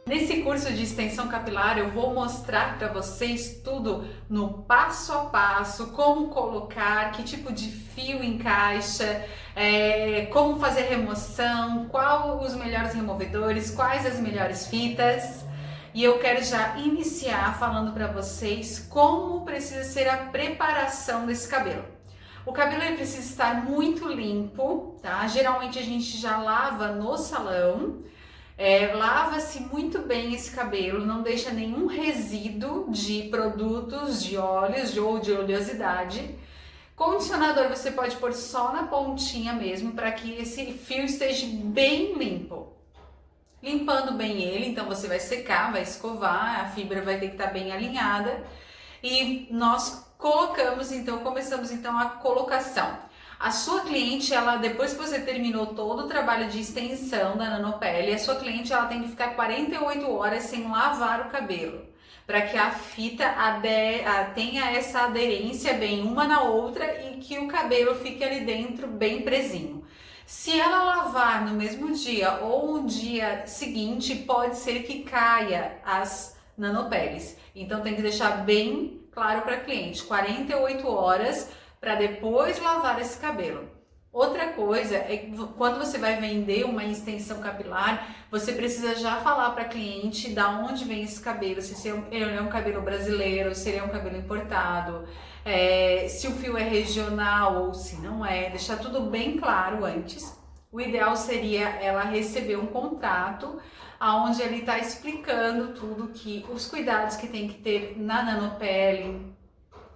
Nesse curso de extensão capilar eu vou mostrar para vocês tudo no passo a passo, como colocar, que tipo de fio encaixa, como fazer remoção, qual os melhores removedores, quais as melhores fitas. E eu quero já iniciar falando para vocês como precisa ser a preparação desse cabelo. O cabelo ele precisa estar muito limpo, tá? Geralmente a gente já lava no salão. Lava-se muito bem esse cabelo, não deixa nenhum resíduo de produtos, de óleos ou de oleosidade. Condicionador você pode pôr só na pontinha mesmo, para que esse fio esteja bem limpo. Limpando bem ele, então você vai secar, vai escovar, a fibra vai ter que estar bem alinhada. E nós começamos então a colocação. A sua cliente, ela depois que você terminou todo o trabalho de extensão da nanopele, a sua cliente ela tem que ficar 48 horas sem lavar o cabelo, para que a fita tenha essa aderência bem uma na outra e que o cabelo fique ali dentro bem presinho. Se ela lavar no mesmo dia ou um dia seguinte, pode ser que caia as nanopeles. Então tem que deixar bem claro para a cliente, 48 horas para depois lavar esse cabelo. Outra coisa é que quando você vai vender uma extensão capilar, você precisa já falar para a cliente da onde vem esse cabelo, se ele é um cabelo brasileiro, se ele é um cabelo importado, se o fio é regional ou se não é, deixar tudo bem claro antes. O ideal seria ela receber um contrato onde ele está explicando tudo, que os cuidados que tem que ter na nanopele,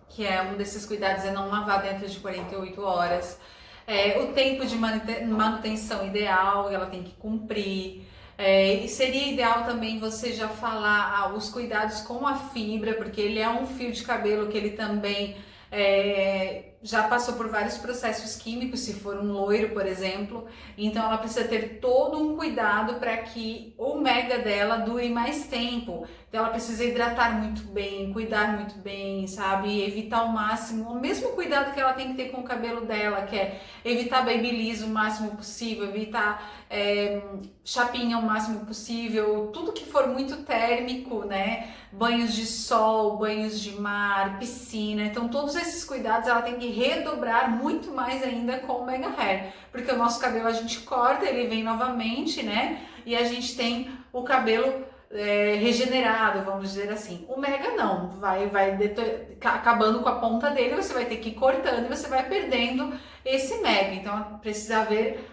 que é um desses cuidados é não lavar dentro de 48 horas, o tempo de manutenção ideal ela tem que cumprir, e seria ideal também você já falar os cuidados com a fibra, porque ele é um fio de cabelo que ele também já passou por vários processos químicos, se for um loiro, por exemplo, então ela precisa ter todo um cuidado para que o mega dela dure mais tempo. Então ela precisa hidratar muito bem, cuidar muito bem, sabe? Evitar ao máximo, o mesmo cuidado que ela tem que ter com o cabelo dela, que é evitar babyliss o máximo possível, evitar chapinha o máximo possível, tudo que for muito térmico, né? Banhos de sol, banhos de mar, piscina, então todos esses cuidados ela tem que redobrar muito mais ainda com o Mega Hair, porque o nosso cabelo a gente corta, ele vem novamente, né? E a gente tem o cabelo regenerado, vamos dizer assim. O Mega não, vai acabando com a ponta dele, você vai ter que ir cortando e você vai perdendo esse Mega. Então precisa haver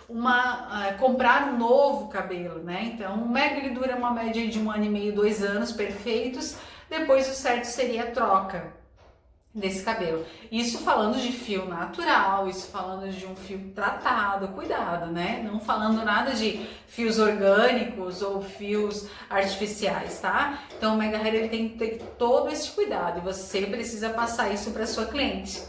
comprar um novo cabelo, né? Então o Mega ele dura uma média de 1 ano e meio, 2 anos perfeitos. Depois o certo seria a troca desse cabelo. Isso falando de fio natural, isso falando de um fio tratado, cuidado, né? Não falando nada de fios orgânicos ou fios artificiais, tá? Então o Mega Hair ele tem que ter todo esse cuidado e você precisa passar isso para sua cliente.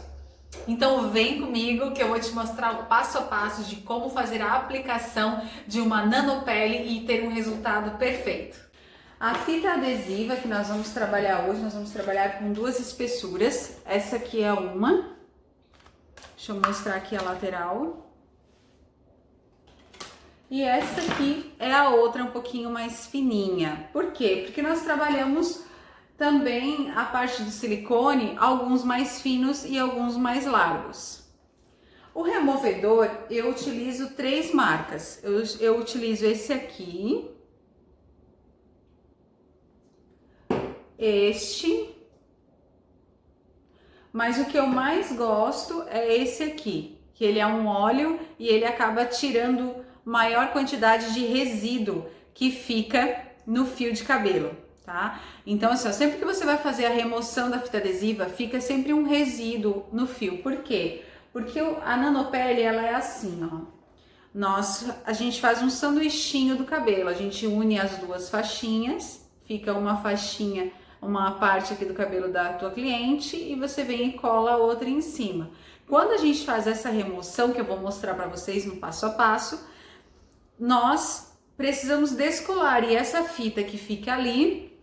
Então vem comigo que eu vou te mostrar o passo a passo de como fazer a aplicação de uma nanopele e ter um resultado perfeito. A fita adesiva que nós vamos trabalhar hoje, nós vamos trabalhar com duas espessuras. Essa aqui é uma. Deixa eu mostrar aqui a lateral. E essa aqui é a outra, um pouquinho mais fininha. Por quê? Porque nós trabalhamos também a parte do silicone, alguns mais finos e alguns mais largos. O removedor, eu utilizo 3 marcas. Eu utilizo esse aqui, este, mas o que eu mais gosto é esse aqui, que ele é um óleo e ele acaba tirando maior quantidade de resíduo que fica no fio de cabelo, tá? Então assim, sempre que você vai fazer a remoção da fita adesiva, fica sempre um resíduo no fio. Por quê? Porque a nanopele, ela é assim, ó. A gente faz um sanduichinho do cabelo, a gente une as duas faixinhas, fica uma faixinha, uma parte aqui do cabelo da tua cliente e você vem e cola a outra em cima. Quando a gente faz essa remoção, que eu vou mostrar para vocês no passo a passo, nós precisamos descolar e essa fita que fica ali,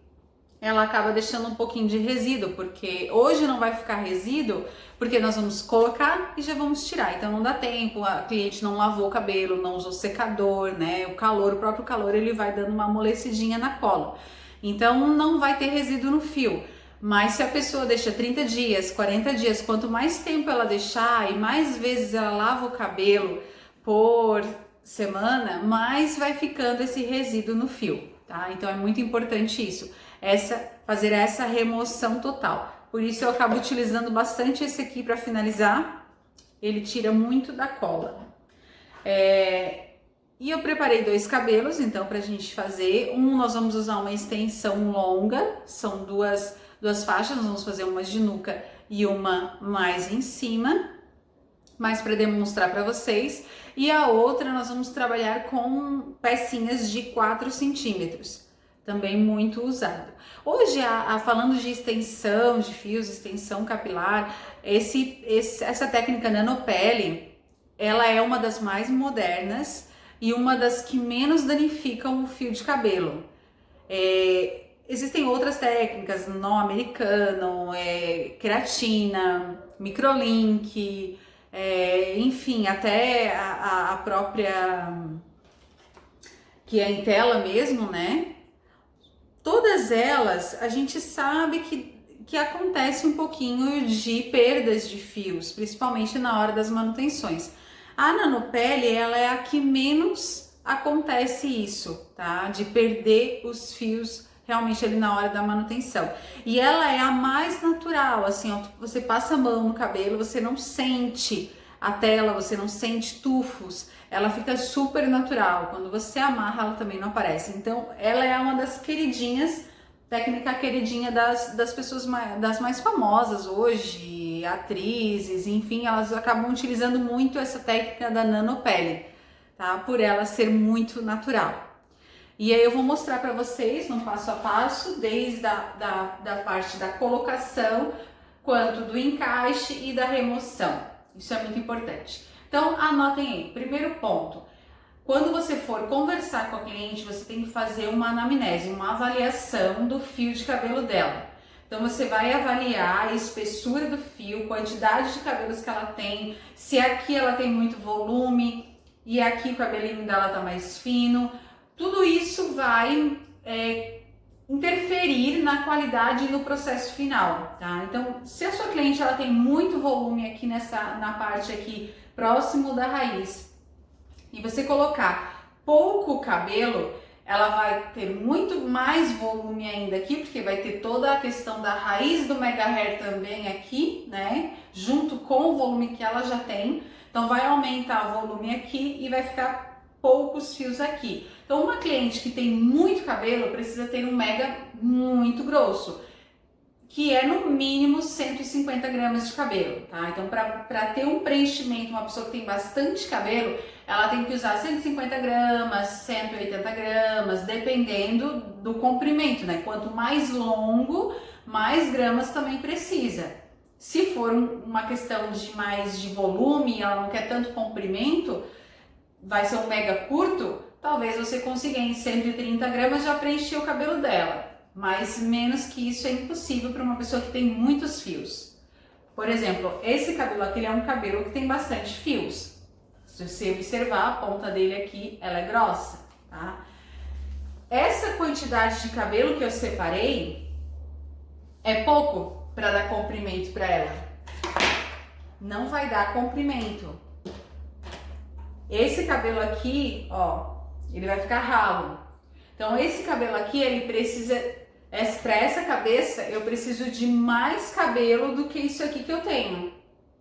ela acaba deixando um pouquinho de resíduo, porque hoje não vai ficar resíduo, porque nós vamos colocar e já vamos tirar, então não dá tempo, a cliente não lavou o cabelo, não usou secador, né, o próprio calor, ele vai dando uma amolecidinha na cola, então não vai ter resíduo no fio. Mas se a pessoa deixa 30 dias, 40 dias, quanto mais tempo ela deixar e mais vezes ela lava o cabelo por semana, mais vai ficando esse resíduo no fio, tá? Então é muito importante isso, fazer essa remoção total. Por isso eu acabo utilizando bastante esse aqui para finalizar, ele tira muito da cola. E eu preparei 2 cabelos, então, pra gente fazer. Nós vamos usar uma extensão longa, são duas faixas, nós vamos fazer uma de nuca e uma mais em cima, mais para demonstrar para vocês. E a outra nós vamos trabalhar com pecinhas de 4 centímetros, também muito usado. Hoje, falando de extensão de fios, extensão capilar, essa técnica nanopele, ela é uma das mais modernas e uma das que menos danificam o fio de cabelo. Existem outras técnicas, nó americano, queratina, microlink, enfim, até a própria, que é em tela mesmo, né? Todas elas, a gente sabe que acontece um pouquinho de perdas de fios, principalmente na hora das manutenções. A nanopele, ela é a que menos acontece isso, tá? De perder os fios realmente ali na hora da manutenção. E ela é a mais natural, assim, ó, você passa a mão no cabelo, você não sente a tela, você não sente tufos, ela fica super natural. Quando você amarra, ela também não aparece. Então, ela é uma das queridinhas, técnica queridinha das pessoas das mais famosas hoje, atrizes, enfim, elas acabam utilizando muito essa técnica da nanopele, tá? Por ela ser muito natural. E aí eu vou mostrar para vocês no passo a passo, desde da parte da colocação, quanto do encaixe e da remoção. Isso é muito importante. Então, anotem aí. Primeiro ponto. Quando você for conversar com a cliente, você tem que fazer uma anamnese, uma avaliação do fio de cabelo dela. Então, você vai avaliar a espessura do fio, quantidade de cabelos que ela tem, se aqui ela tem muito volume e aqui o cabelinho dela tá mais fino. Tudo isso vai interferir na qualidade e no processo final, tá? Então, se a sua cliente ela tem muito volume aqui na parte aqui próximo da raiz e você colocar pouco cabelo, ela vai ter muito mais volume ainda aqui, porque vai ter toda a questão da raiz do mega hair também aqui, né? Junto com o volume que ela já tem. Então, vai aumentar o volume aqui e vai ficar poucos fios aqui. Então, uma cliente que tem muito cabelo precisa ter um mega muito grosso, que é no mínimo 150 gramas de cabelo, tá? Então, para ter um preenchimento, uma pessoa que tem bastante cabelo, ela tem que usar 150 gramas, 180 gramas, dependendo do comprimento, né? Quanto mais longo, mais gramas também precisa. Se for uma questão de mais de volume, ela não quer tanto comprimento, vai ser um mega curto, talvez você consiga em 130 gramas já preencher o cabelo dela. Mas menos que isso é impossível para uma pessoa que tem muitos fios. Por exemplo, esse cabelo aqui é um cabelo que tem bastante fios. Se você observar, a ponta dele aqui, ela é grossa, tá? Essa quantidade de cabelo que eu separei é pouco para dar comprimento para ela. Não vai dar comprimento. Esse cabelo aqui, ó, ele vai ficar ralo. Então, esse cabelo aqui, ele precisa, para essa cabeça, eu preciso de mais cabelo do que isso aqui que eu tenho,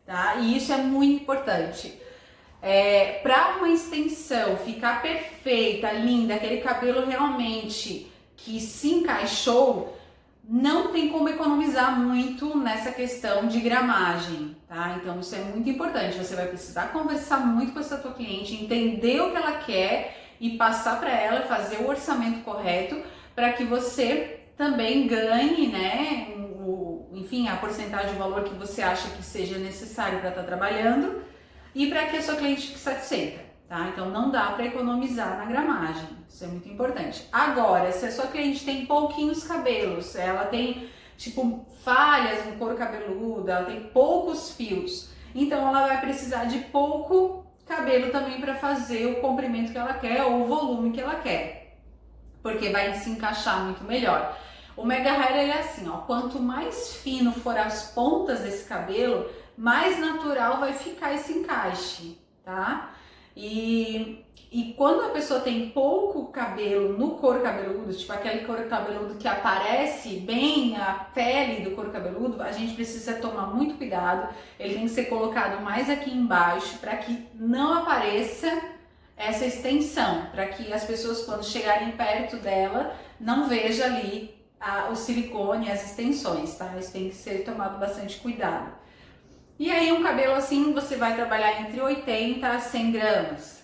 tá? E isso é muito importante. Para uma extensão ficar perfeita, linda, aquele cabelo realmente que se encaixou, não tem como economizar muito nessa questão de gramagem, tá? Então isso é muito importante, você vai precisar conversar muito com essa tua cliente, entender o que ela quer e passar para ela, fazer o orçamento correto para que você também ganhe, né, enfim, a porcentagem de valor que você acha que seja necessário para estar trabalhando e para que a sua cliente fique satisfeita. tá? Então não dá para economizar na gramagem, isso é muito importante. Agora, se a sua cliente tem pouquinhos cabelos, ela tem tipo falhas no couro cabeludo, ela tem poucos fios, então ela vai precisar de pouco cabelo também para fazer o comprimento que ela quer ou o volume que ela quer, porque vai se encaixar muito melhor. O mega hair ele é assim, ó, quanto mais fino for as pontas desse cabelo, mais natural vai ficar esse encaixe, tá? E quando a pessoa tem pouco cabelo no couro cabeludo, tipo aquele couro cabeludo que aparece bem a pele do couro cabeludo, a gente precisa tomar muito cuidado. Ele tem que ser colocado mais aqui embaixo para que não apareça essa extensão, para que as pessoas quando chegarem perto dela não vejam ali o silicone, as extensões, tá? Isso tem que ser tomado bastante cuidado. E aí um cabelo assim você vai trabalhar entre 80 a 100 gramas.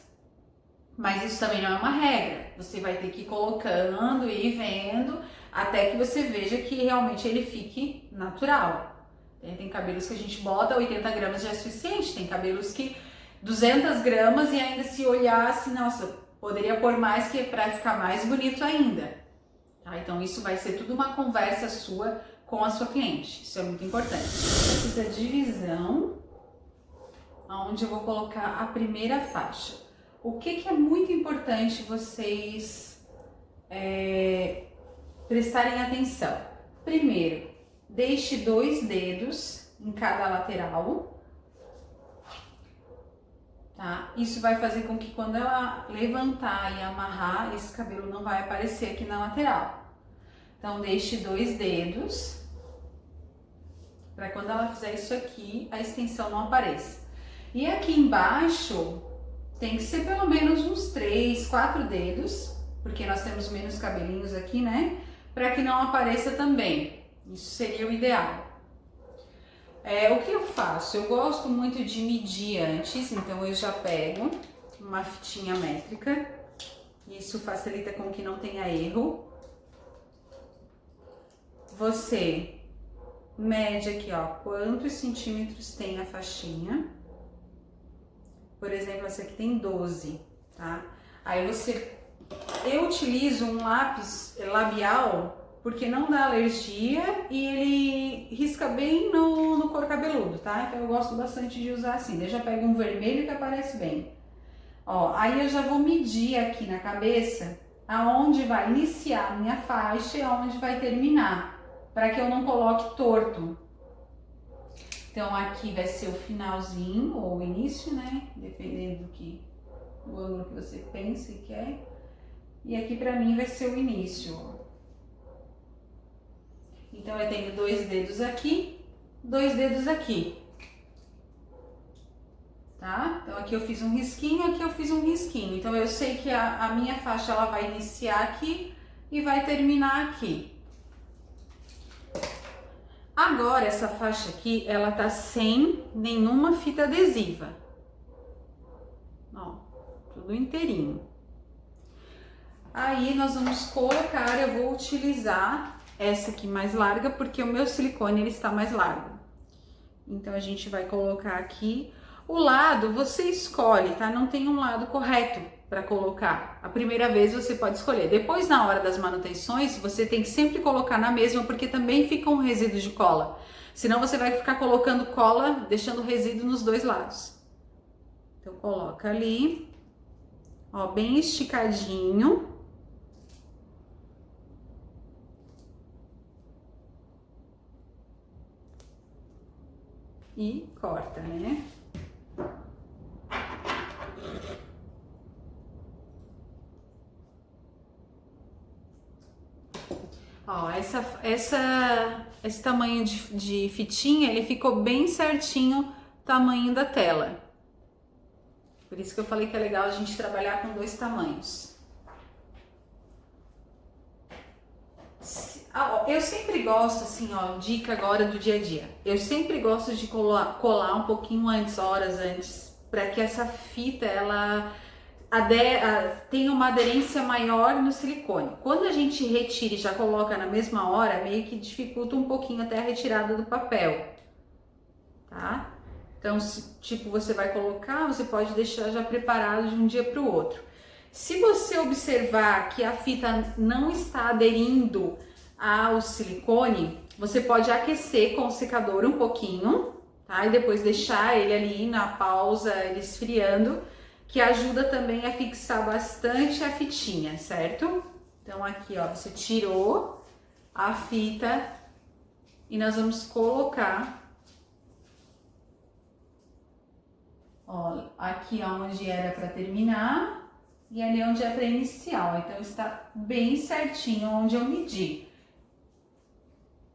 Mas isso também não é uma regra. Você vai ter que ir colocando e vendo até que você veja que realmente ele fique natural. Tem cabelos que a gente bota 80 gramas já é suficiente. Tem cabelos que 200 gramas e ainda se olhar assim, nossa, poderia pôr mais que para ficar mais bonito ainda. Tá? Então isso vai ser tudo uma conversa sua com a sua cliente, isso é muito importante. Precisa de divisão, onde eu vou colocar a primeira faixa. O que é muito importante vocês prestarem atenção? Primeiro, deixe 2 dedos em cada lateral, tá? Isso vai fazer com que quando ela levantar e amarrar, esse cabelo não vai aparecer aqui na lateral. Então, deixe 2 dedos, para quando ela fizer isso aqui, a extensão não apareça. E aqui embaixo, tem que ser pelo menos uns 3, 4 dedos, porque nós temos menos cabelinhos aqui, né? Para que não apareça também. Isso seria o ideal. O que eu faço? Eu gosto muito de medir antes, então eu já pego uma fitinha métrica. Isso facilita com que não tenha erro. Você mede aqui, ó, quantos centímetros tem a faixinha. Por exemplo, essa aqui tem 12, tá? Aí eu utilizo um lápis labial porque não dá alergia e ele risca bem no couro cabeludo, tá? Então eu gosto bastante de usar assim. Eu já pego um vermelho que aparece bem. Ó, aí eu já vou medir aqui na cabeça aonde vai iniciar a minha faixa e aonde vai terminar, para que eu não coloque torto. Então aqui vai ser o finalzinho ou o início, né? Dependendo do ângulo que você pensa e quer. E aqui pra mim vai ser o início. Então eu tenho 2 dedos aqui, 2 dedos aqui. Tá? Então aqui eu fiz um risquinho, aqui eu fiz um risquinho. Então eu sei que a minha faixa ela vai iniciar aqui e vai terminar aqui. Agora essa faixa aqui, ela tá sem nenhuma fita adesiva. Ó, tudo inteirinho. Aí nós vamos colocar, eu vou utilizar essa aqui mais larga, porque o meu silicone ele está mais largo. Então a gente vai colocar aqui. O lado você escolhe, tá? Não tem um lado correto para colocar. A primeira vez você pode escolher. Depois, na hora das manutenções, você tem que sempre colocar na mesma, porque também fica um resíduo de cola. Senão você vai ficar colocando cola, deixando resíduo nos 2 lados. Então coloca ali, ó, bem esticadinho. E corta, né? Ó, esse tamanho de fitinha, ele ficou bem certinho, tamanho da tela. Por isso que eu falei que é legal a gente trabalhar com 2 tamanhos. Eu sempre gosto, assim, ó, dica agora do dia a dia. Eu sempre gosto de colar um pouquinho antes, horas antes, para que essa fita, ela tenha uma aderência maior no silicone. Quando a gente retira e já coloca na mesma hora, meio que dificulta um pouquinho até a retirada do papel, tá? Então, se, tipo, você vai colocar, você pode deixar já preparado de um dia para o outro. Se você observar que a fita não está aderindo ao silicone, você pode aquecer com o secador um pouquinho, tá? E depois deixar ele ali na pausa, ele esfriando, que ajuda também a fixar bastante a fitinha, certo? Então aqui, ó, você tirou a fita e nós vamos colocar, ó, aqui onde era para terminar e ali onde é para iniciar, ó. Então está bem certinho onde eu medi.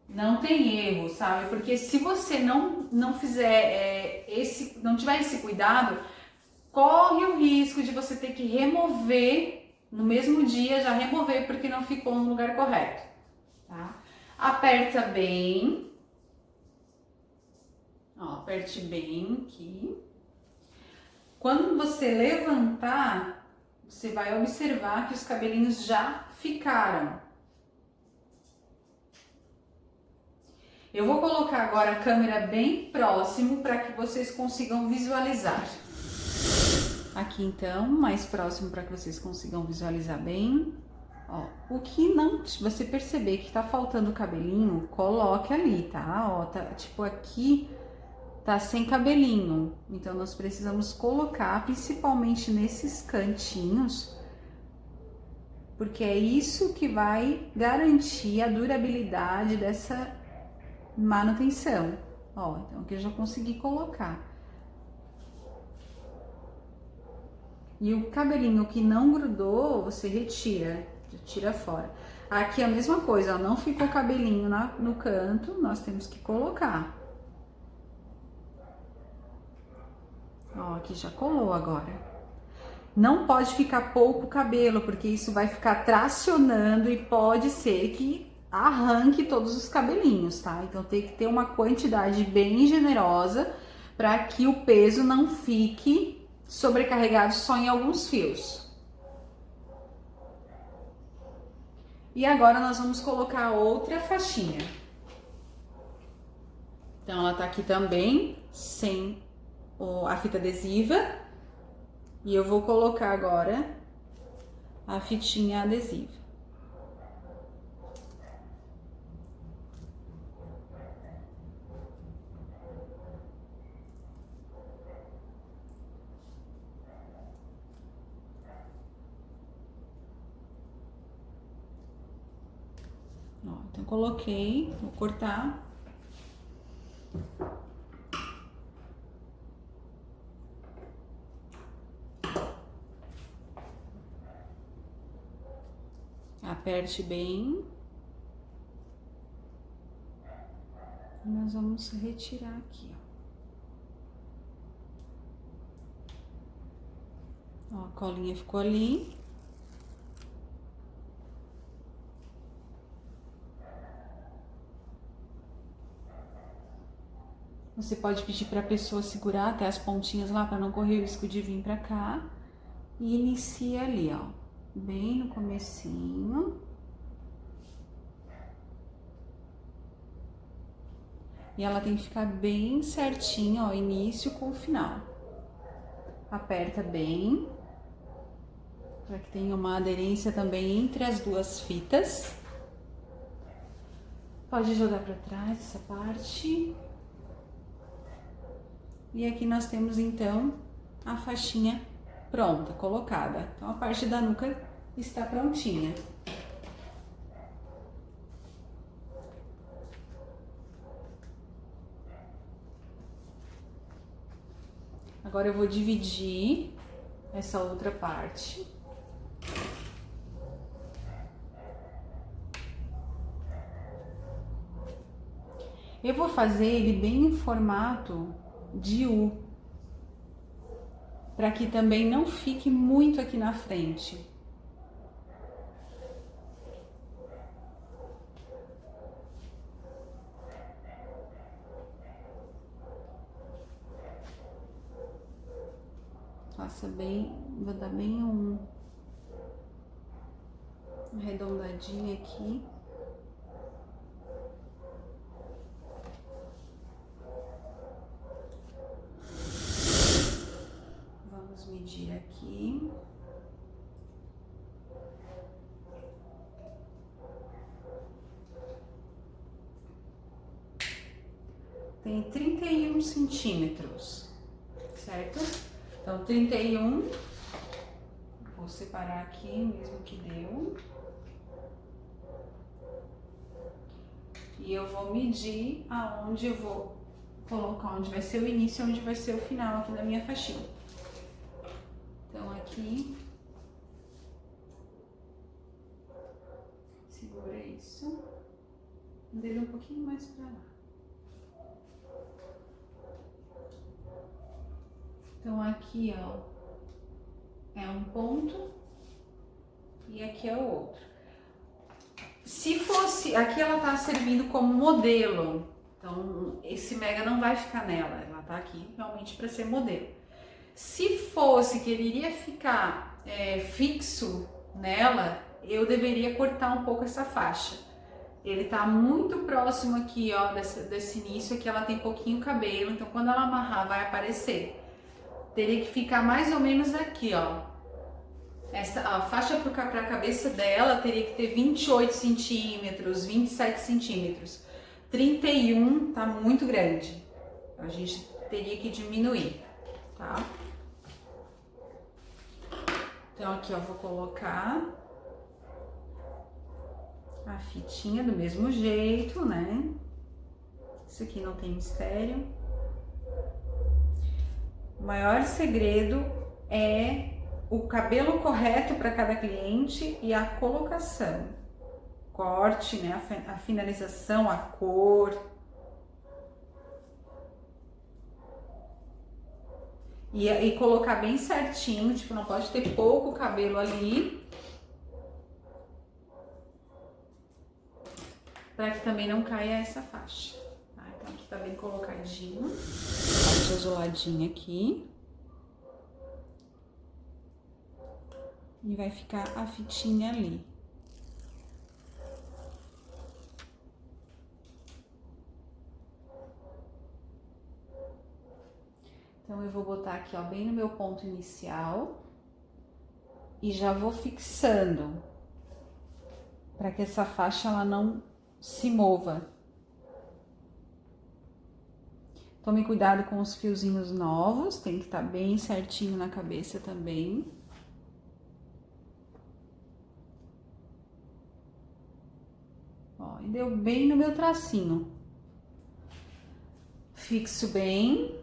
Não tem erro, sabe? Porque se você não fizer não tiver esse cuidado, corre o risco de você ter que remover no mesmo dia, já remover porque não ficou no lugar correto, tá? Aperta bem, ó, aperte bem aqui. Quando você levantar, você vai observar que os cabelinhos já ficaram. Eu vou colocar agora a câmera bem próximo para que vocês consigam visualizar. Aqui então, mais próximo para que vocês consigam visualizar bem. Ó, o que não, se você perceber que tá faltando cabelinho, coloque ali, tá? Ó, tá, tipo aqui tá sem cabelinho. Então nós precisamos colocar principalmente nesses cantinhos, porque é isso que vai garantir a durabilidade dessa manutenção. Ó, então aqui eu já consegui colocar. E o cabelinho que não grudou, você retira, tira fora. Aqui é a mesma coisa, ó, não ficou cabelinho no canto, nós temos que colocar. Ó, aqui já colou agora. Não pode ficar pouco cabelo, porque isso vai ficar tracionando e pode ser que arranque todos os cabelinhos, tá? Então tem que ter uma quantidade bem generosa para que o peso não fique sobrecarregado só em alguns fios. E agora nós vamos colocar outra faixinha. Então ela tá aqui também sem a fita adesiva e eu vou colocar agora a fitinha adesiva. Ó, então coloquei, vou cortar. Aperte bem. E nós vamos retirar aqui, ó. Ó, a colinha ficou ali. Você pode pedir para a pessoa segurar até as pontinhas lá para não correr o risco de vir para cá. E inicia ali, ó, bem no comecinho. E ela tem que ficar bem certinha, ó, início com o final. Aperta bem, para que tenha uma aderência também entre as duas fitas. Pode jogar para trás essa parte. E aqui nós temos então a faixinha pronta, colocada. Então a parte da nuca está prontinha. Agora eu vou dividir essa outra parte. Eu vou fazer ele bem em formato de U, para que também não fique muito aqui na frente. Faça bem, vou dar bem uma arredondadinha aqui. tem 31 centímetros, certo? Então, 31, vou separar aqui mesmo que deu. E eu vou medir aonde eu vou colocar, onde vai ser o início e onde vai ser o final aqui da minha faixinha. Então, aqui, segura isso, dele um pouquinho mais pra lá. Então, aqui, ó, é um ponto e aqui é o outro. Se fosse, aqui ela tá servindo como modelo, então esse mega não vai ficar nela, ela tá aqui realmente para ser modelo. Se fosse que ele iria ficar fixo nela, eu deveria cortar um pouco essa faixa. Ele tá muito próximo aqui, ó, desse início aqui, ela tem pouquinho cabelo, então quando ela amarrar vai aparecer. Teria que ficar mais ou menos aqui, ó. A faixa para a cabeça dela teria que ter 28 centímetros, 27 centímetros. 31 tá muito grande. A gente teria que diminuir, tá? Então aqui eu vou colocar a fitinha do mesmo jeito, né? Isso aqui não tem mistério. O maior segredo é o cabelo correto para cada cliente e a colocação, corte, né, a finalização, a cor. E colocar bem certinho, tipo, não pode ter pouco cabelo ali, para que também não caia essa faixa. Tá? Então aqui tá bem colocadinho, parte azuladinha aqui. E vai ficar a fitinha ali. Então, eu vou botar aqui, ó, bem no meu ponto inicial. E já vou fixando. Para que essa faixa, ela não se mova. Tome cuidado com os fiozinhos novos. Tem que estar bem certinho na cabeça também. Ó, e deu bem no meu tracinho. Fixo bem.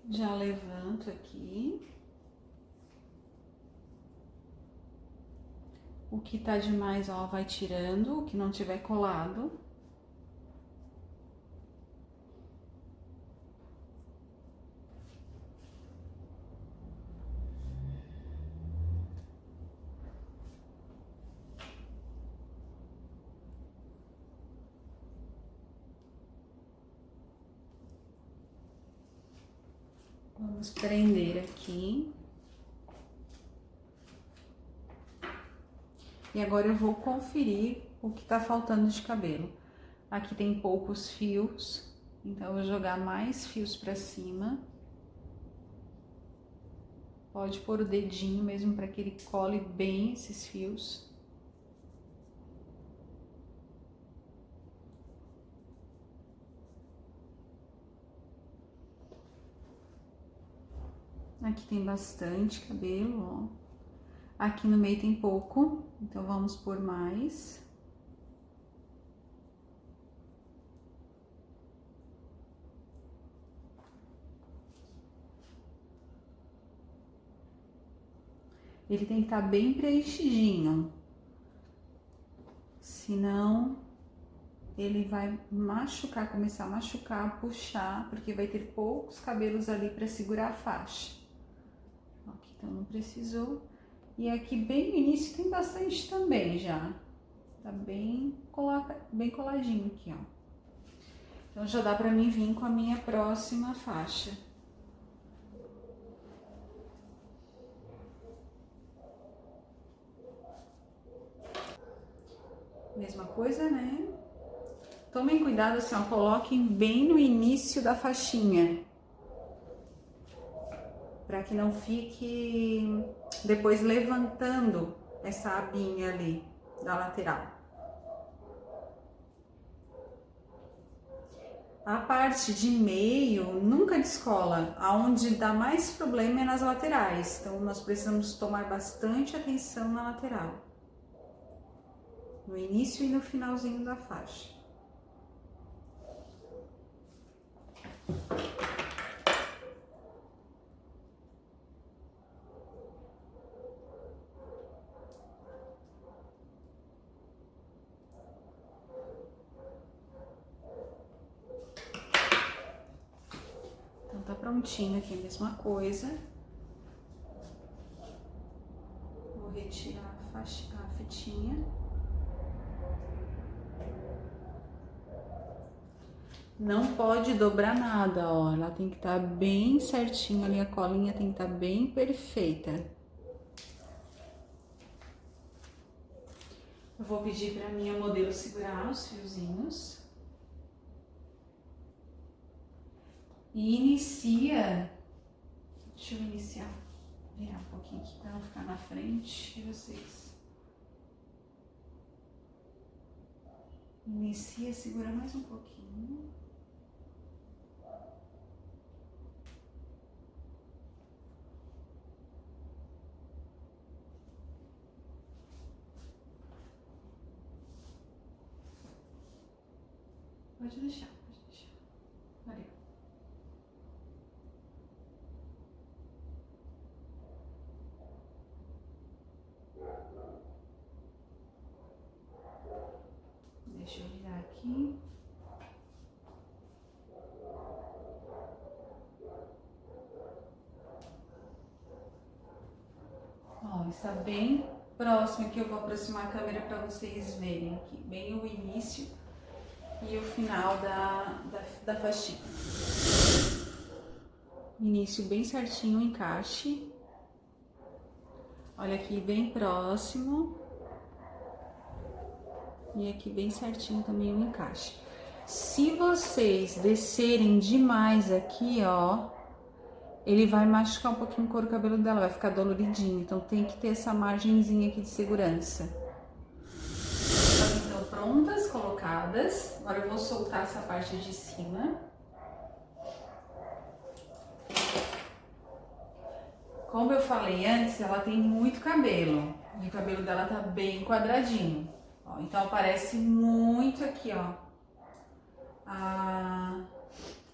Já levanto aqui. O que tá demais, ó, vai tirando, o que não tiver colado. Vamos prender aqui. E agora eu vou conferir o que tá faltando de cabelo. Aqui tem poucos fios, então eu vou jogar mais fios pra cima. Pode pôr o dedinho mesmo para que ele cole bem esses fios. Aqui tem bastante cabelo, ó. Aqui no meio tem pouco, então vamos por mais. Ele tem que estar bem preenchidinho, senão ele vai machucar, começar a machucar, puxar, porque vai ter poucos cabelos ali para segurar a faixa. Aqui então não precisou. E aqui bem no início tem bastante também já. Tá bem coladinho aqui, ó. Então já dá pra mim vir com a minha próxima faixa. Mesma coisa, né? Tomem cuidado assim, ó, coloquem bem no início da faixinha, para que não fique depois levantando essa abinha ali da lateral. A parte de meio nunca descola, aonde dá mais problema é nas laterais, então nós precisamos tomar bastante atenção na lateral, no início e no finalzinho da faixa. Tá prontinho aqui, a mesma coisa. Vou retirar a fitinha. Não pode dobrar nada, ó. Ela tem que estar bem certinha ali, a colinha tem que estar bem perfeita. Eu vou pedir pra minha modelo segurar os fiozinhos. E inicia, deixa eu iniciar, virar um pouquinho aqui para não ficar na frente de vocês. Inicia, segura mais um pouquinho. Pode deixar, pode deixar. Valeu. Deixa eu virar aqui. Ó, está bem próximo aqui, eu vou aproximar a câmera para vocês verem aqui, bem o início e o final da faixinha. Início bem certinho, o encaixe. Olha aqui, bem próximo. E aqui bem certinho também o encaixe. Se vocês descerem demais aqui, ó, ele vai machucar um pouquinho o couro cabeludo dela, vai ficar doloridinho. Então tem que ter essa margenzinha aqui de segurança. Então prontas, colocadas. Agora eu vou soltar essa parte de cima. Como eu falei antes, ela tem muito cabelo. E o cabelo dela tá bem quadradinho. Ó, então aparece muito aqui, ó, a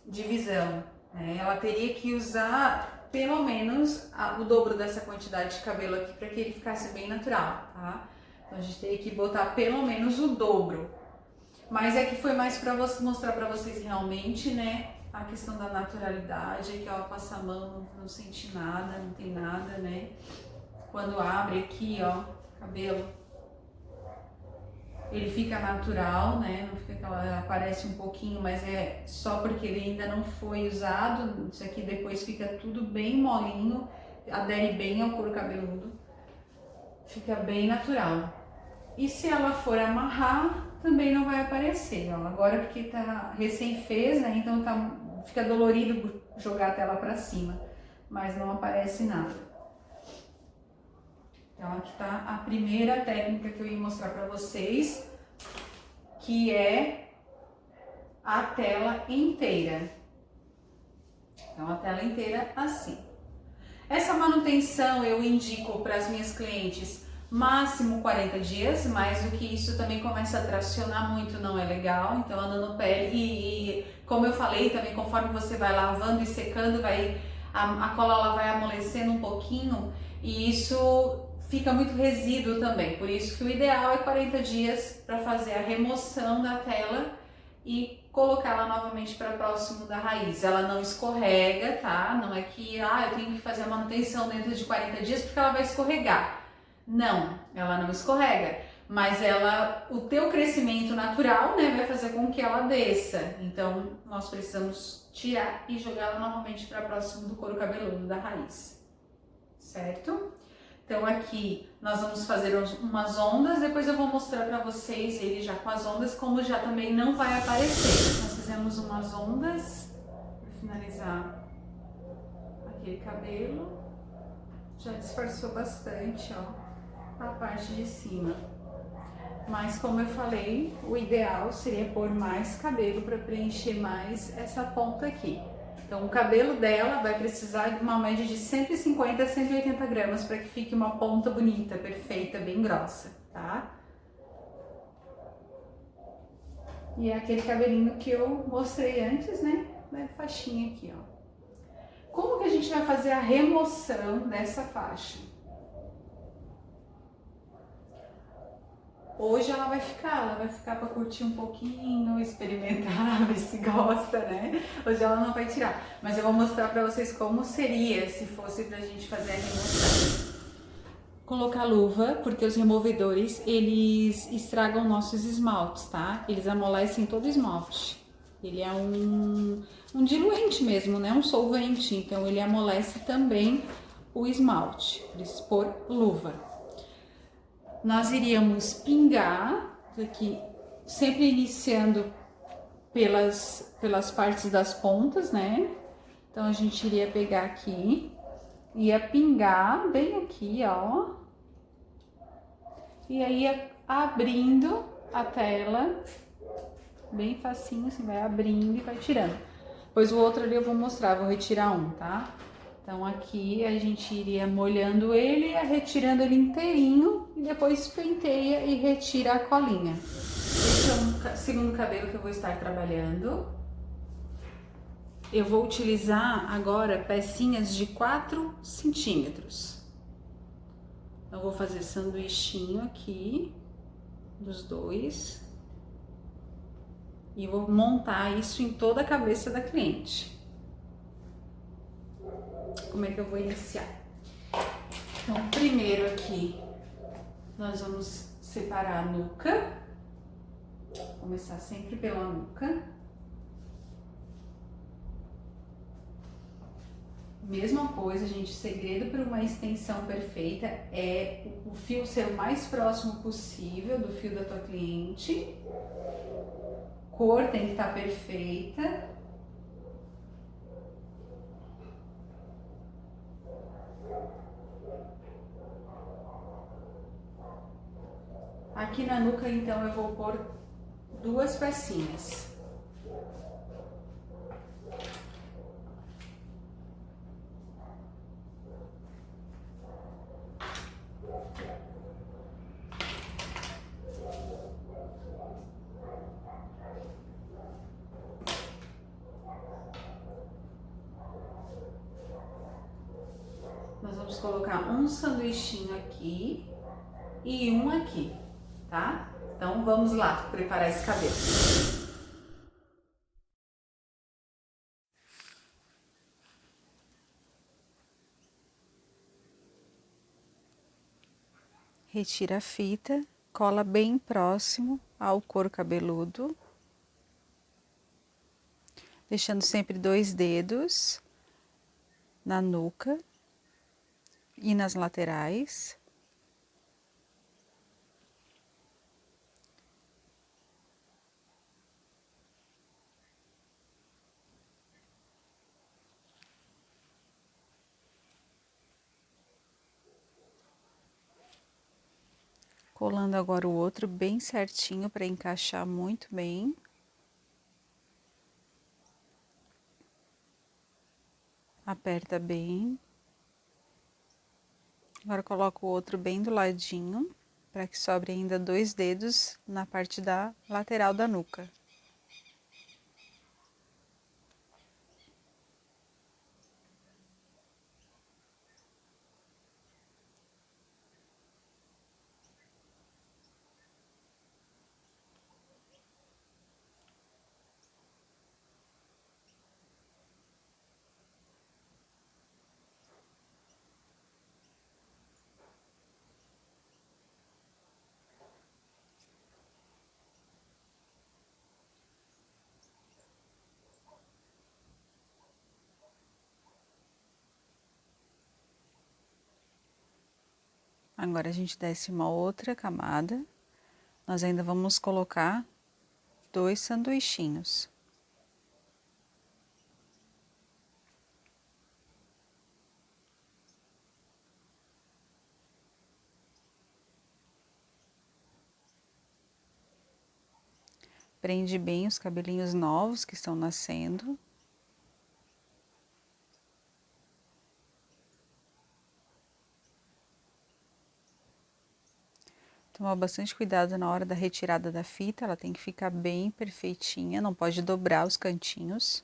divisão. Né? Ela teria que usar pelo menos o dobro dessa quantidade de cabelo aqui para que ele ficasse bem natural, tá? Então a gente teria que botar pelo menos o dobro. Mas é que foi mais para mostrar para vocês realmente, né, a questão da naturalidade, que ó, passa a mão, não sente nada, não tem nada, né? Quando abre aqui, ó, cabelo, ele fica natural, né? Não fica aquela, aparece um pouquinho, mas é só porque ele ainda não foi usado. Isso aqui depois fica tudo bem molinho, adere bem ao couro cabeludo, fica bem natural. E se ela for amarrar, também não vai aparecer, ó. Agora porque tá recém fez, né? Então fica dolorido jogar a tela pra cima, mas não aparece nada. Então aqui tá a primeira técnica que eu ia mostrar pra vocês, que é a tela inteira. Então a tela inteira assim. Essa manutenção eu indico para as minhas clientes máximo 40 dias, mais do que isso também começa a tracionar muito, não é legal, então anda no pé e como eu falei também, conforme você vai lavando e secando, a cola ela vai amolecendo um pouquinho e isso fica muito resíduo também, por isso que o ideal é 40 dias para fazer a remoção da tela e colocá-la novamente para próximo da raiz. Ela não escorrega, tá? Não é que eu tenho que fazer a manutenção dentro de 40 dias porque ela vai escorregar. Não, ela não escorrega, mas o teu crescimento natural, né, vai fazer com que ela desça. Então, nós precisamos tirar e jogá-la novamente para próximo do couro cabeludo da raiz, certo? Então aqui nós vamos fazer umas ondas, depois eu vou mostrar para vocês ele já com as ondas, como já também não vai aparecer. Nós fizemos umas ondas para finalizar aquele cabelo, já disfarçou bastante, ó, a parte de cima. Mas como eu falei, o ideal seria pôr mais cabelo para preencher mais essa ponta aqui. Então o cabelo dela vai precisar de uma média de 150 a 180 gramas para que fique uma ponta bonita, perfeita, bem grossa, tá? E é aquele cabelinho que eu mostrei antes, né? Da faixinha aqui, ó. Como que a gente vai fazer a remoção dessa faixa? Hoje ela vai ficar para curtir um pouquinho, experimentar, ver se gosta, né? Hoje ela não vai tirar, mas eu vou mostrar para vocês como seria se fosse pra gente fazer a remoção. Colocar luva, porque os removedores, eles estragam nossos esmaltes, tá? Eles amolecem todo o esmalte. Ele é um diluente mesmo, né? Um solvente, então ele amolece também o esmalte. Por isso, pôr luva. Nós iríamos pingar aqui, sempre iniciando pelas partes das pontas, né? Então a gente iria pegar aqui, ia pingar bem aqui, ó. E aí ia abrindo a tela, bem facinho, assim, vai abrindo e vai tirando. Pois o outro ali eu vou mostrar, vou retirar um, tá? Então aqui a gente iria molhando ele, ia retirando ele inteirinho e depois penteia e retira a colinha. Esse é o segundo cabelo que eu vou estar trabalhando. Eu vou utilizar agora pecinhas de 4 centímetros. Eu vou fazer sanduichinho aqui dos dois e vou montar isso em toda a cabeça da cliente. Como é que eu vou iniciar? Então, primeiro aqui, nós vamos separar a nuca. Começar sempre pela nuca. Mesma coisa, gente, o segredo para uma extensão perfeita é o fio ser o mais próximo possível do fio da tua cliente. Cor tem que estar perfeita. Aqui na nuca, então, eu vou pôr 2 pecinhas. Nós vamos colocar um sanduichinho aqui e um aqui, tá? Então vamos lá preparar esse cabelo. Retira a fita, cola bem próximo ao couro cabeludo, deixando sempre 2 dedos na nuca e nas laterais. Colando agora o outro bem certinho para encaixar muito bem. Aperta bem. Agora coloco o outro bem do ladinho, para que sobre ainda 2 dedos na parte da lateral da nuca. Agora a gente desce uma outra camada. Nós ainda vamos colocar 2 sanduichinhos. Prende bem os cabelinhos novos que estão nascendo. Tomar bastante cuidado na hora da retirada da fita, ela tem que ficar bem perfeitinha, não pode dobrar os cantinhos.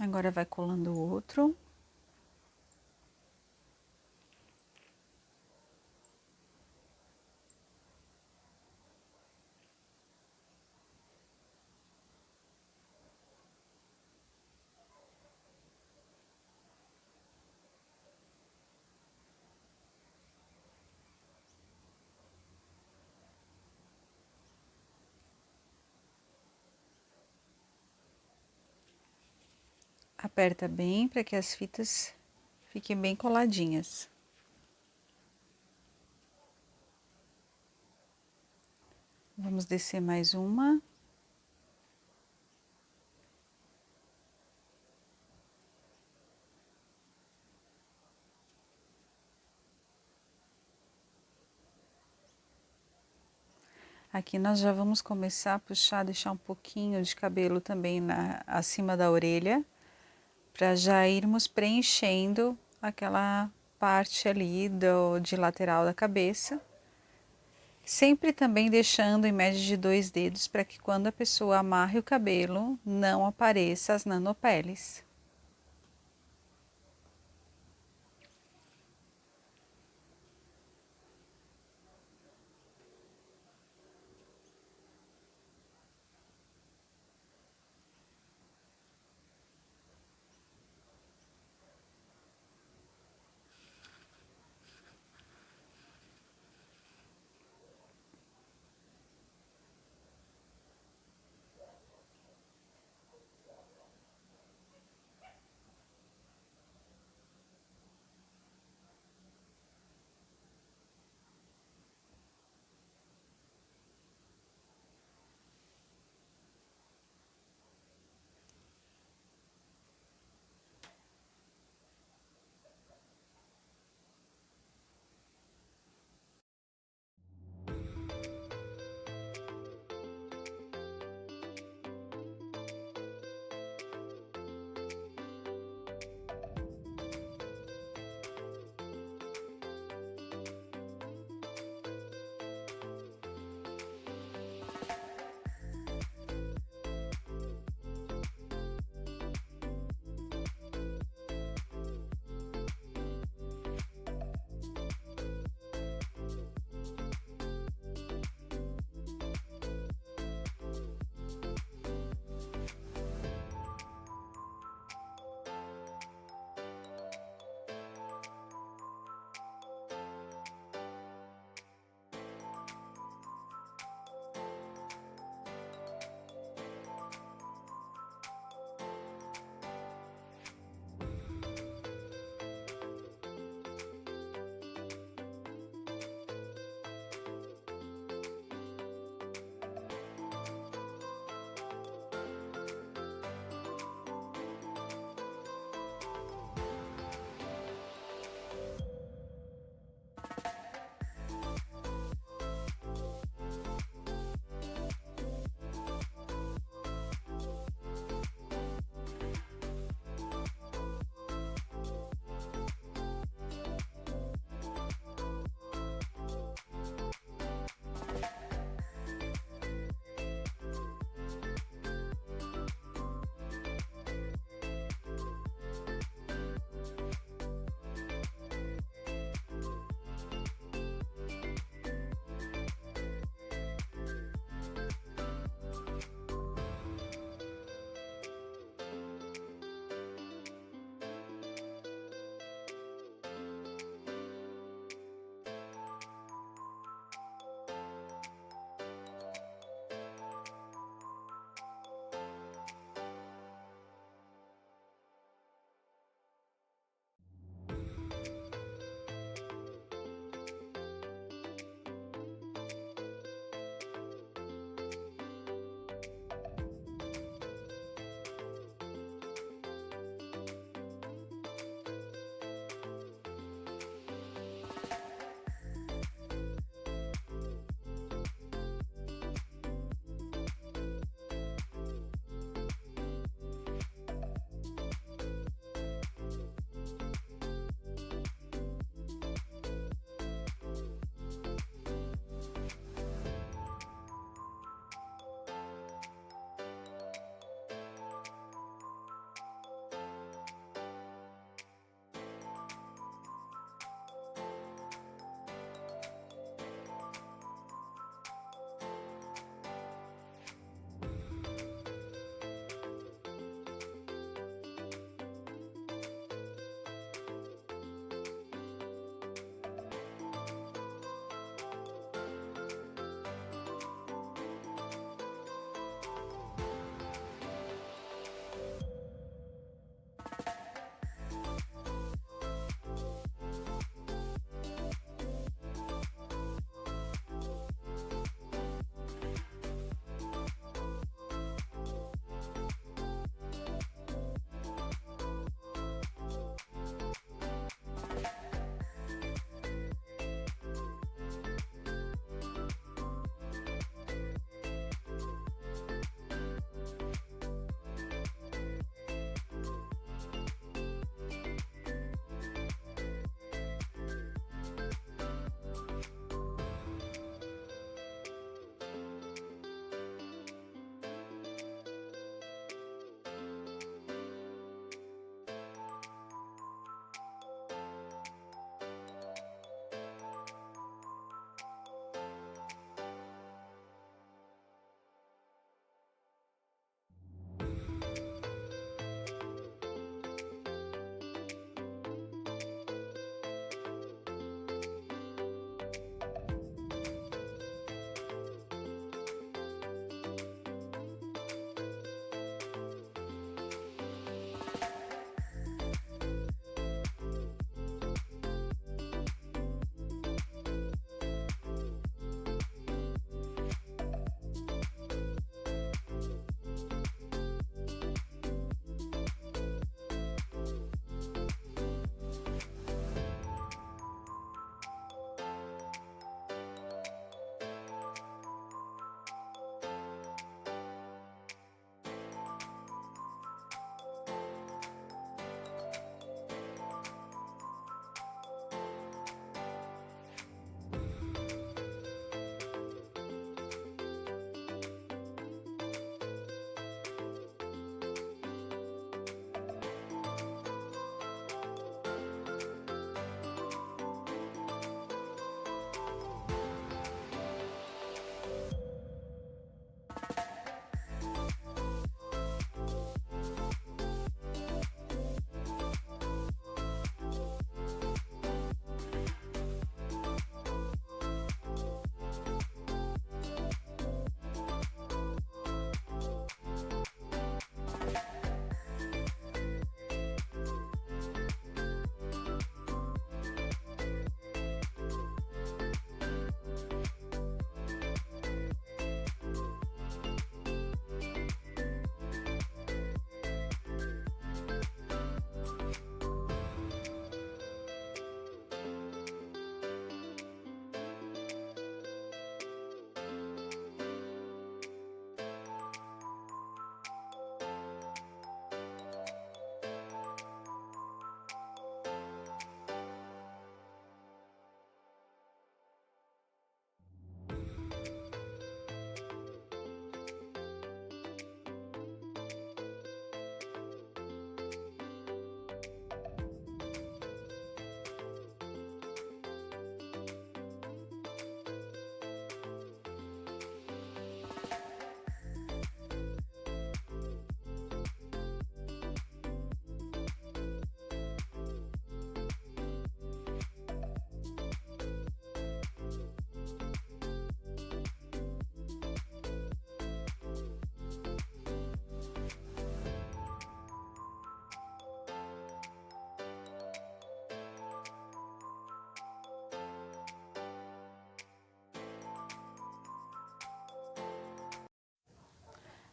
Agora vai colando o outro. Aperta bem para que as fitas fiquem bem coladinhas. Vamos descer mais uma. Aqui nós já vamos começar a puxar, deixar um pouquinho de cabelo também acima da orelha, para já irmos preenchendo aquela parte ali de lateral da cabeça. Sempre também deixando em média de 2 dedos para que quando a pessoa amarre o cabelo, não apareça as nanopeles.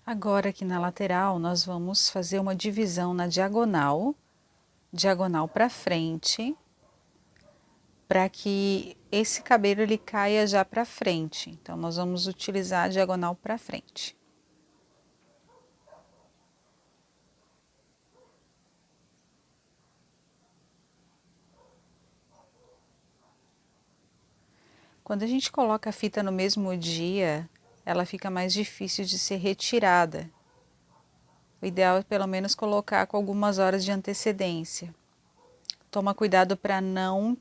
Agora aqui na lateral nós vamos fazer uma divisão na diagonal, diagonal para frente, para que esse cabelo ele caia já para frente. Então nós vamos utilizar a diagonal para frente. Quando a gente coloca a fita no mesmo dia, ela fica mais difícil de ser retirada. O ideal é pelo menos colocar com algumas horas de antecedência. Toma cuidado para não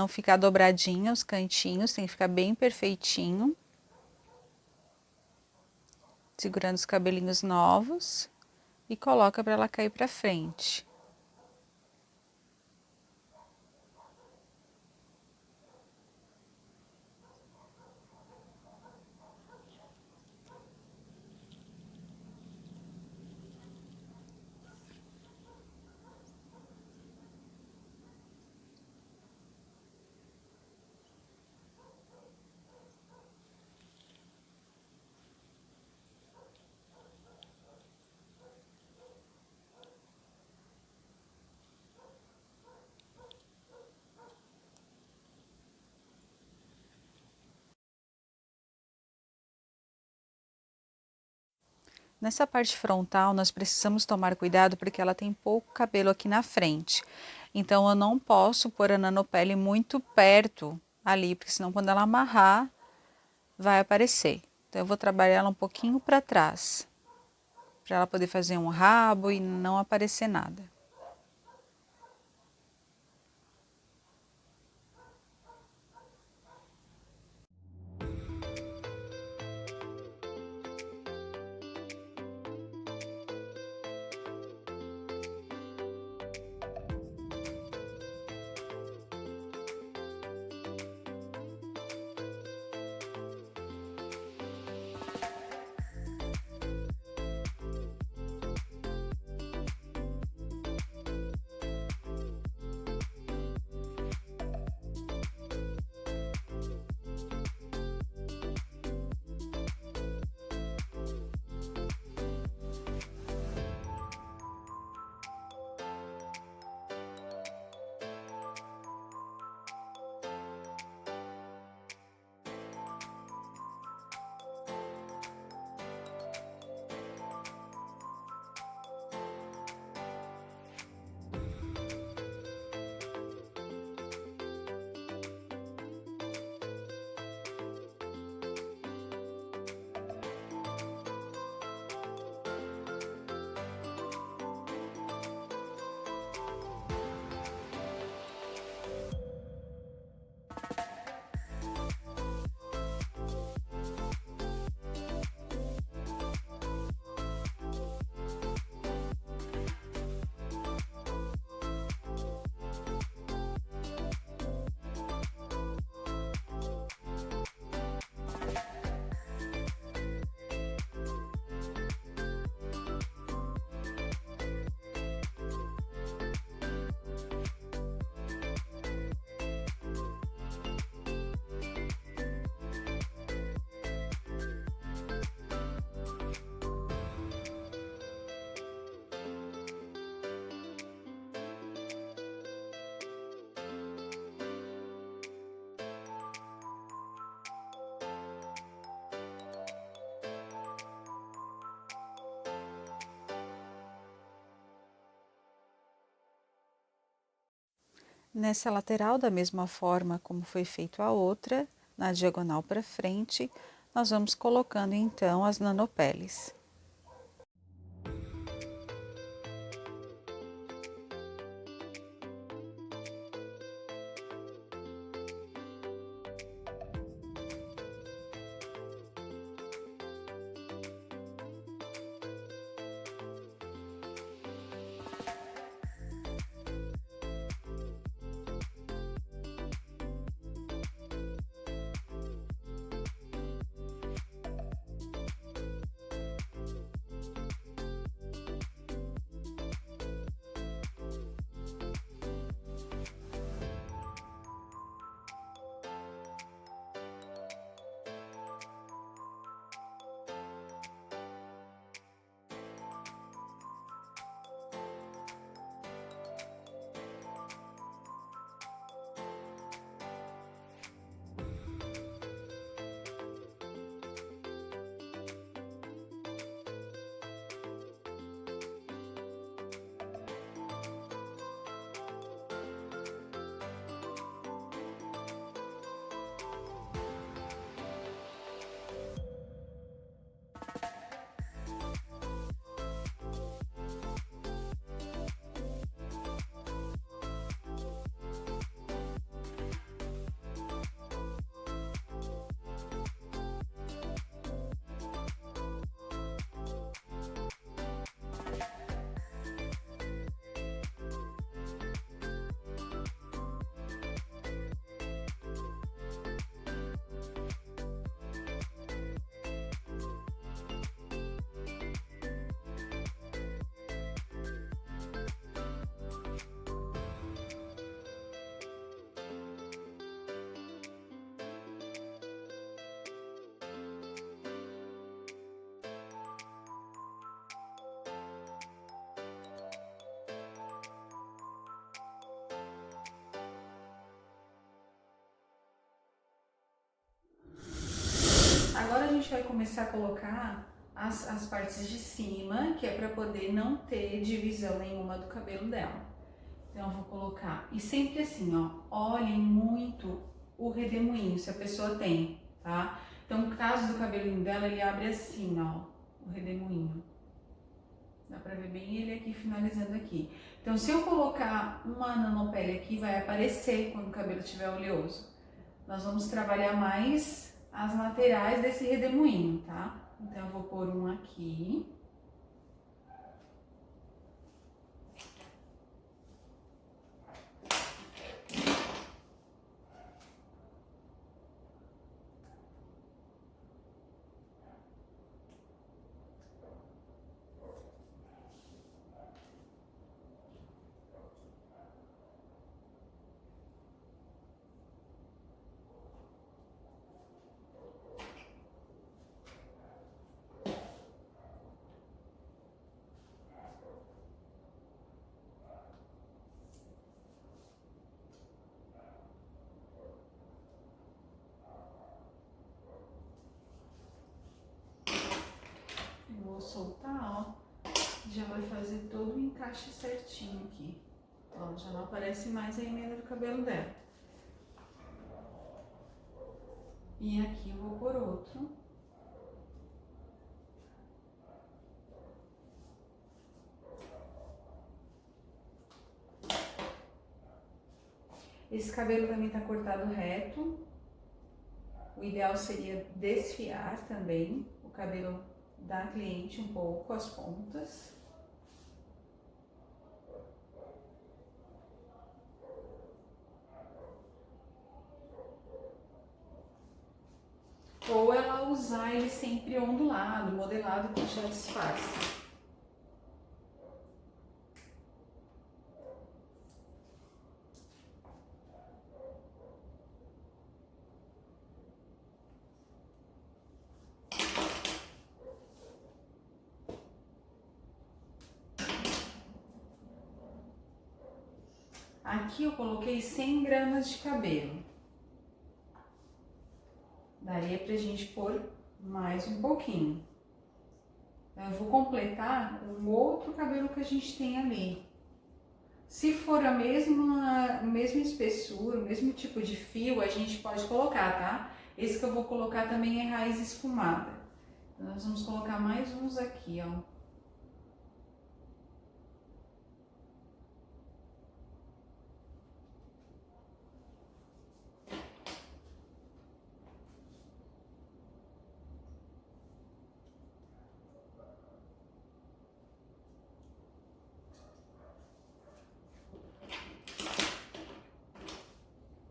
ficar dobradinho os cantinhos, tem que ficar bem perfeitinho. Segurando os cabelinhos novos e coloca para ela cair para frente. Nessa parte frontal, nós precisamos tomar cuidado porque ela tem pouco cabelo aqui na frente. Então, eu não posso pôr a nanopele muito perto ali, porque senão quando ela amarrar, vai aparecer. Então, eu vou trabalhar ela um pouquinho para trás, para ela poder fazer um rabo e não aparecer nada. Nessa lateral, da mesma forma como foi feito a outra, na diagonal para frente, nós vamos colocando então as nanopeles. começar a colocar as partes de cima, que é para poder não ter divisão nenhuma do cabelo dela. Então, eu vou colocar, e sempre assim, ó, olhem muito o redemoinho, se a pessoa tem, tá? Então, no caso do cabelinho dela, ele abre assim, ó, o redemoinho. Dá pra ver bem ele aqui, finalizando aqui. Então, se eu colocar uma nanopele aqui, vai aparecer quando o cabelo estiver oleoso. Nós vamos trabalhar mais as laterais desse redemoinho, tá? Então, eu vou pôr um aqui. Vou soltar, ó, já vai fazer todo o encaixe certinho aqui. Ó, já não aparece mais a emenda do cabelo dela. E aqui eu vou por outro. Esse cabelo também tá cortado reto. O ideal seria desfiar também o cabelo da cliente um pouco, as pontas. Ou ela usar ele sempre ondulado, modelado, que já disfarça. Aqui eu coloquei 100 gramas de cabelo. Daria pra gente pôr mais um pouquinho. Eu vou completar com o outro cabelo que a gente tem ali. Se for a mesma espessura, o mesmo tipo de fio, a gente pode colocar, tá? Esse que eu vou colocar também é raiz esfumada. Então, nós vamos colocar mais uns aqui, ó.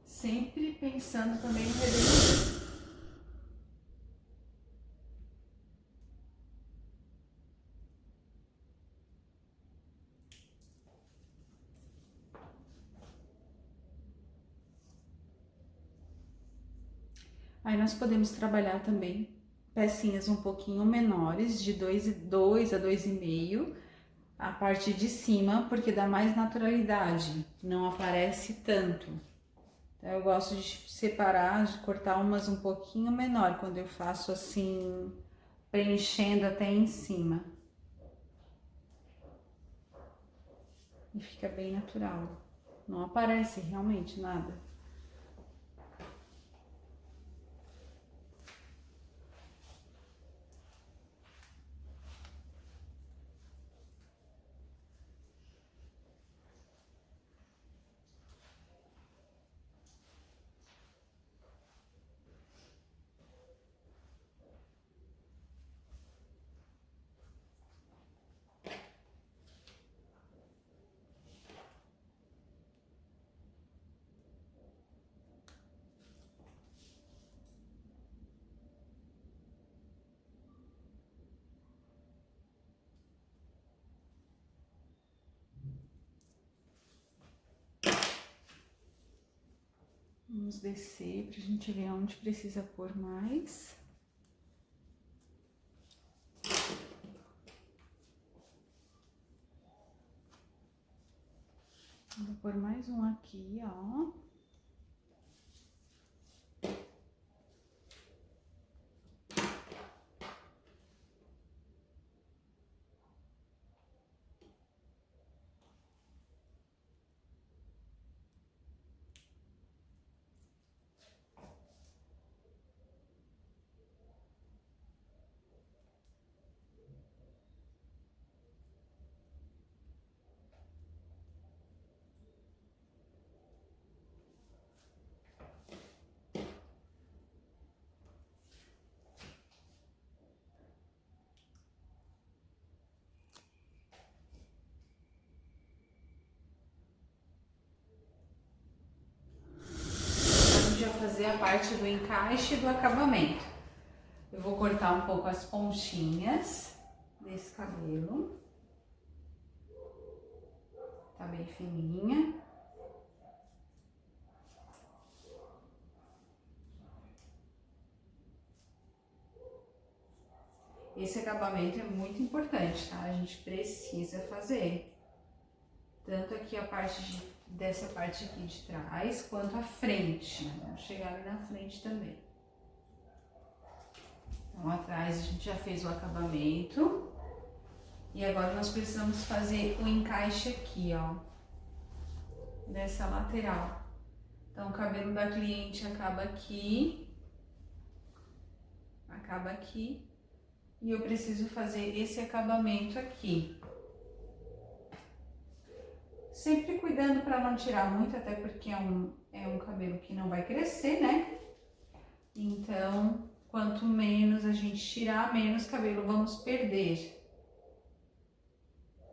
Sempre pensando também no redemoinho. Aí nós podemos trabalhar também pecinhas um pouquinho menores, de 2 a 2,5, a parte de cima, porque dá mais naturalidade, não aparece tanto. Então, eu gosto de separar, de cortar umas um pouquinho menor, quando eu faço assim, preenchendo até em cima. E fica bem natural, não aparece realmente nada. Vamos descer pra gente ver onde precisa pôr mais. Vou pôr mais um aqui, ó. a parte do encaixe e do acabamento. Eu vou cortar um pouco as pontinhas desse cabelo. Tá bem fininha. Esse acabamento é muito importante, tá? A gente precisa fazer. Tanto aqui a parte dessa parte aqui de trás, quanto a frente. Vamos chegar ali na frente também. Então, atrás a gente já fez o acabamento. E agora nós precisamos fazer o encaixe aqui, ó. Dessa lateral. Então, o cabelo da cliente acaba aqui. Acaba aqui. E eu preciso fazer esse acabamento aqui. Sempre cuidando para não tirar muito, até porque é um cabelo que não vai crescer, né? Então, quanto menos a gente tirar, menos cabelo vamos perder.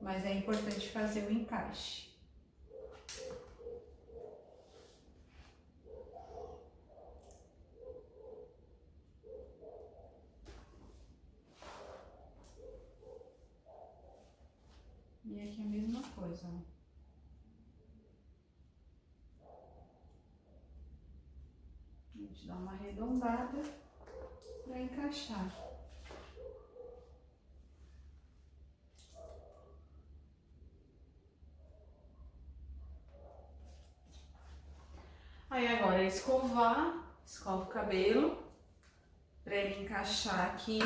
Mas é importante fazer o encaixe. E aqui a mesma coisa, ó. A gente dá uma arredondada para encaixar. Aí agora é escova o cabelo para ele encaixar aqui,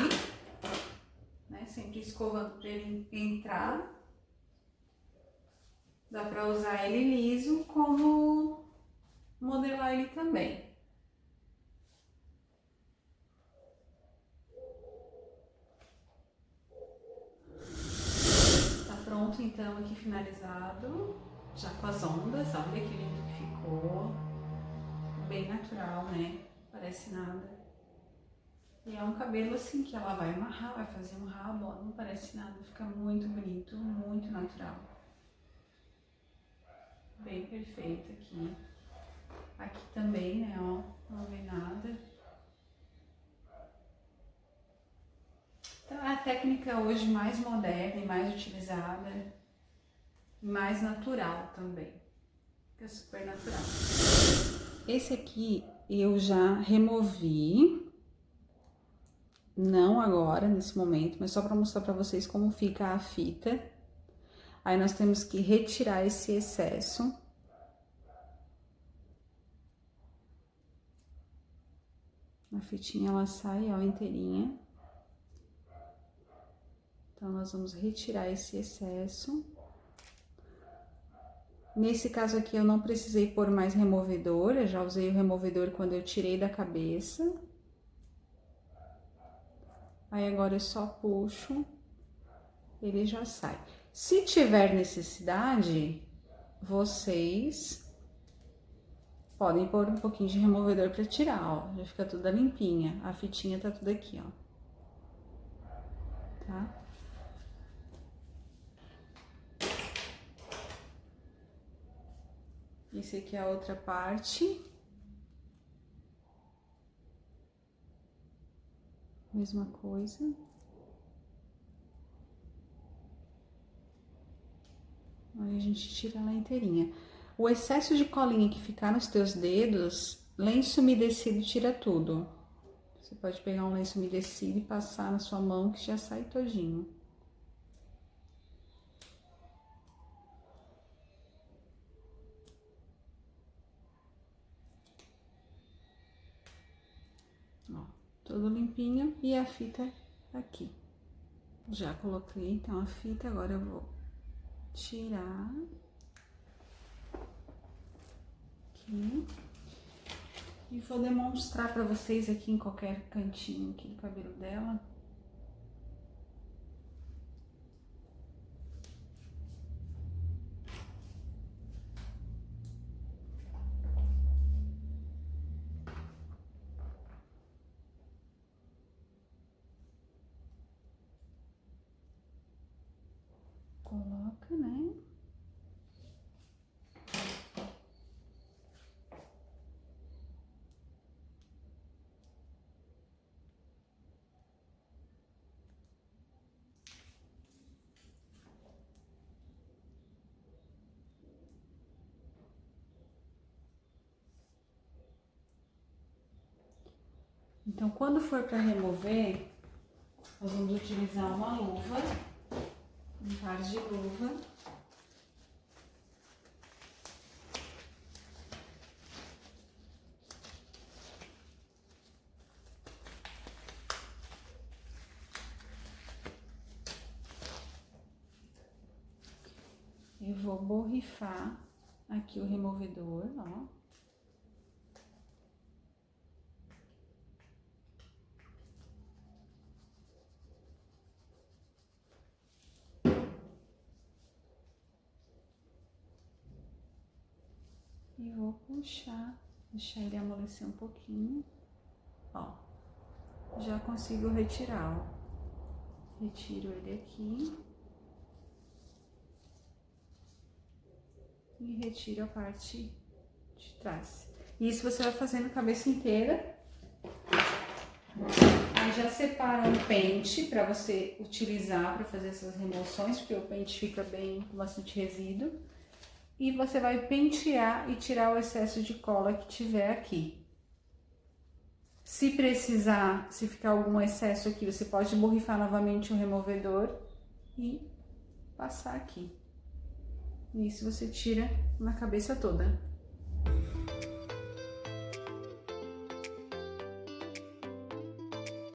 né? Sempre escovando para ele entrar. Dá para usar ele liso como modelar ele também. Tá pronto então aqui finalizado, já com as ondas, olha que lindo que ficou. Bem natural, né? Parece nada. E é um cabelo assim que ela vai amarrar, vai fazer um rabo, ó, não parece nada, fica muito bonito, muito natural. Bem perfeito aqui. Aqui também, né, ó, não vê nada. Então é a técnica hoje mais moderna e mais utilizada, e mais natural também. Fica super natural. Esse aqui eu já removi. Não agora, nesse momento, mas só para mostrar para vocês como fica a fita. Aí nós temos que retirar esse excesso. A fitinha, ela sai, ó, inteirinha. Então, nós vamos retirar esse excesso. Nesse caso aqui, eu não precisei pôr mais removedor, eu já usei o removedor quando eu tirei da cabeça. Aí, agora eu só puxo, ele já sai. Se tiver necessidade, vocês podem pôr um pouquinho de removedor pra tirar, ó. Já fica toda limpinha. A fitinha tá tudo aqui, ó. Tá? Esse aqui é a outra parte. Mesma coisa. Aí a gente tira ela inteirinha. O excesso de colinha que ficar nos teus dedos, lenço umedecido tira tudo. Você pode pegar um lenço umedecido e passar na sua mão que já sai todinho. Ó, tudo limpinho e a fita aqui. Já coloquei então a fita, agora eu vou tirar aqui e vou demonstrar pra vocês aqui em qualquer cantinho aqui do cabelo dela. Coloca, né? Então, quando for para remover, nós vamos utilizar uma luva, um par de luva. Eu vou borrifar aqui o removedor, ó. E vou puxar, deixar ele amolecer um pouquinho, ó. Já consigo retirar, ó. Retiro ele aqui. E retiro a parte de trás. Isso você vai fazendo a cabeça inteira. Aí já separa um pente para você utilizar para fazer essas remoções, porque o pente fica bem com bastante resíduo. E você vai pentear e tirar o excesso de cola que tiver aqui. Se precisar, se ficar algum excesso aqui, você pode borrifar novamente o removedor e passar aqui. Isso você tira na cabeça toda.